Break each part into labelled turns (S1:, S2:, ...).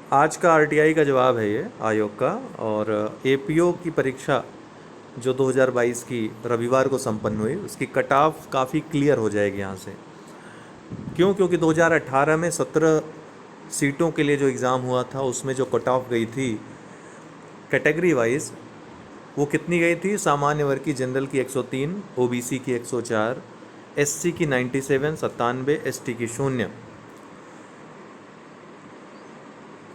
S1: आज का आरटीआई का जवाब है ये आयोग का। और एपीओ की परीक्षा जो 2022 की रविवार को संपन्न हुई, उसकी कट ऑफ काफ़ी क्लियर हो जाएगी यहाँ से। क्यों? क्योंकि 2018 में 17 सीटों के लिए जो एग्ज़ाम हुआ था उसमें जो कट ऑफ गई थी कैटेगरी वाइज, वो कितनी गई थी? सामान्य वर्ग की जनरल की 103, ओबीसी की 104, एससी की 97, 97, एसटी की 0।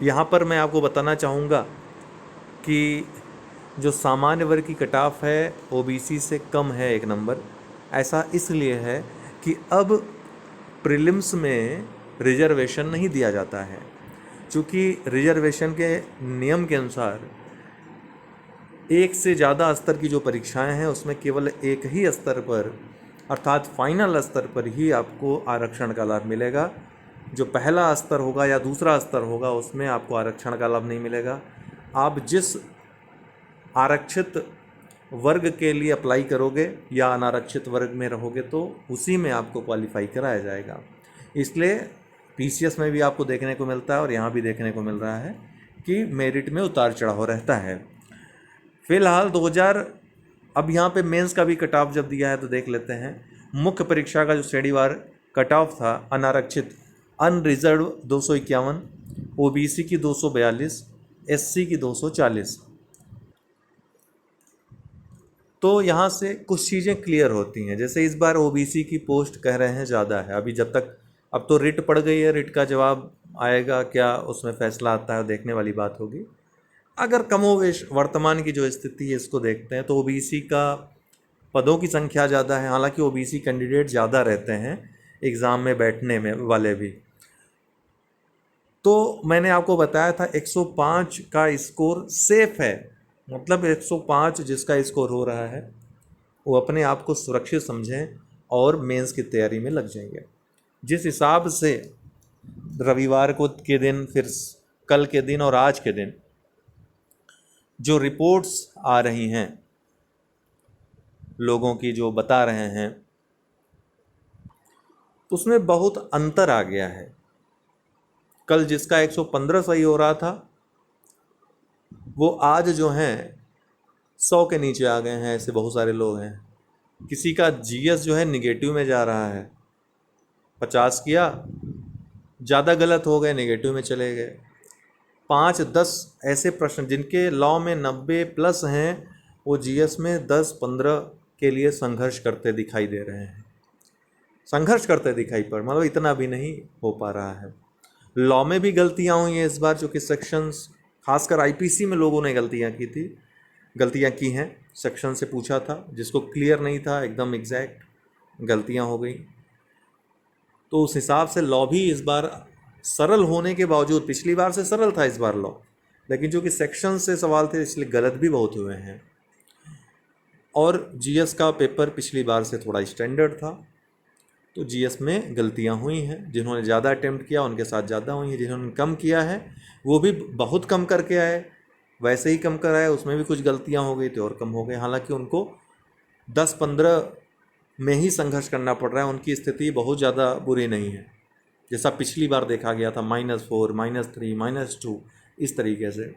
S1: यहाँ पर मैं आपको बताना चाहूँगा कि जो सामान्य वर्ग की कट ऑफ है ओबीसी से कम है 1 नंबर। ऐसा इसलिए है कि अब प्रीलिम्स में रिजर्वेशन नहीं दिया जाता है, क्योंकि रिजर्वेशन के नियम के अनुसार एक से ज़्यादा स्तर की जो परीक्षाएं हैं उसमें केवल एक ही स्तर पर, अर्थात फाइनल स्तर पर ही आपको आरक्षण का लाभ मिलेगा। जो पहला स्तर होगा या दूसरा स्तर होगा उसमें आपको आरक्षण का लाभ नहीं मिलेगा। आप जिस आरक्षित वर्ग के लिए अप्लाई करोगे या अनारक्षित वर्ग में रहोगे तो उसी में आपको क्वालिफाई कराया जाएगा। इसलिए पीसीएस में भी आपको देखने को मिलता है और यहाँ भी देखने को मिल रहा है कि मेरिट में उतार चढ़ाव रहता है। फिलहाल 2000, अब यहाँ पे मेंस का भी कट ऑफ जब दिया है तो देख लेते हैं। मुख्य परीक्षा का जो श्रेणीवार कट ऑफ था अनारक्षित अनरिजर्व 251, ओबीसी की 242, एससी की 240। तो यहाँ से कुछ चीज़ें क्लियर होती हैं। जैसे इस बार ओबीसी की पोस्ट कह रहे हैं ज़्यादा है। अभी जब तक, अब तो रिट पड़ गई है, रिट का जवाब आएगा क्या, उसमें फैसला आता है, देखने वाली बात होगी। अगर कमोवेश वर्तमान की जो स्थिति है इसको देखते हैं तो ओबीसी का पदों की संख्या ज़्यादा है। हालांकि ओबीसी कैंडिडेट ज़्यादा रहते हैं एग्ज़ाम में बैठने में वाले भी। तो मैंने आपको बताया था 105 का स्कोर सेफ है, मतलब 105 जिसका स्कोर हो रहा है वो अपने आप को सुरक्षित समझें और मेंस की तैयारी में लग जाएंगे। जिस हिसाब से रविवार को के दिन, फिर कल के दिन और आज के दिन जो रिपोर्ट्स आ रही हैं लोगों की, जो बता रहे हैं, उसमें बहुत अंतर आ गया है। कल जिसका 115 सही हो रहा था वो आज जो हैं 100 के नीचे आ गए हैं। ऐसे बहुत सारे लोग हैं। किसी का जीएस जो है निगेटिव में जा रहा है, 50 किया, ज़्यादा गलत हो गए, निगेटिव में चले गए। 5-10 ऐसे प्रश्न जिनके लॉ में 90 प्लस हैं वो जीएस में 10-15 के लिए संघर्ष करते दिखाई दे रहे हैं। संघर्ष करते दिखाई पड़, मतलब इतना भी नहीं हो पा रहा है। लॉ में भी गलतियां हुई हैं इस बार, चूँकि सेक्शंस, खासकर आईपीसी में लोगों ने गलतियां की हैं। सेक्शन से पूछा था जिसको क्लियर नहीं था, एकदम एग्जैक्ट गलतियां हो गई। तो उस हिसाब से लॉ भी इस बार सरल होने के बावजूद, पिछली बार से सरल था इस बार लॉ, लेकिन जो कि सेक्शन से सवाल थे इसलिए गलत भी बहुत हुए हैं। और जीएस का पेपर पिछली बार से थोड़ा स्टैंडर्ड था, तो जीएस में गलतियां हुई हैं। जिन्होंने ज़्यादा अटेम्प्ट किया उनके साथ ज़्यादा हुई हैं, जिन्होंने कम किया है वो भी बहुत कम करके आए, वैसे ही कम कर आए, उसमें भी कुछ गलतियां हो गई थी और कम हो गए। हालांकि उनको 10-15 में ही संघर्ष करना पड़ रहा है, उनकी स्थिति बहुत ज़्यादा बुरी नहीं है जैसा पिछली बार देखा गया था, -4, -3, -2 इस तरीके से।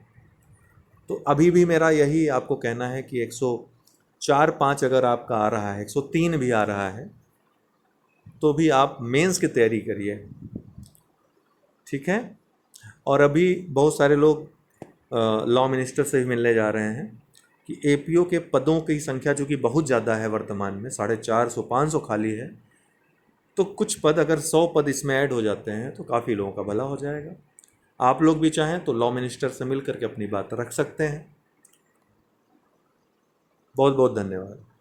S1: तो अभी भी मेरा यही आपको कहना है कि 104-5 अगर आपका आ रहा है, 103 भी आ रहा है, तो भी आप मेंस की तैयारी करिए, ठीक है। और अभी बहुत सारे लोग लॉ मिनिस्टर से भी मिलने जा रहे हैं कि एपीओ के पदों की संख्या जो कि बहुत ज़्यादा है, वर्तमान में 450-500 खाली है, तो कुछ पद, अगर 100 पद इसमें ऐड हो जाते हैं तो काफ़ी लोगों का भला हो जाएगा। आप लोग भी चाहें तो लॉ मिनिस्टर से मिल करके अपनी बात रख सकते हैं। बहुत बहुत धन्यवाद।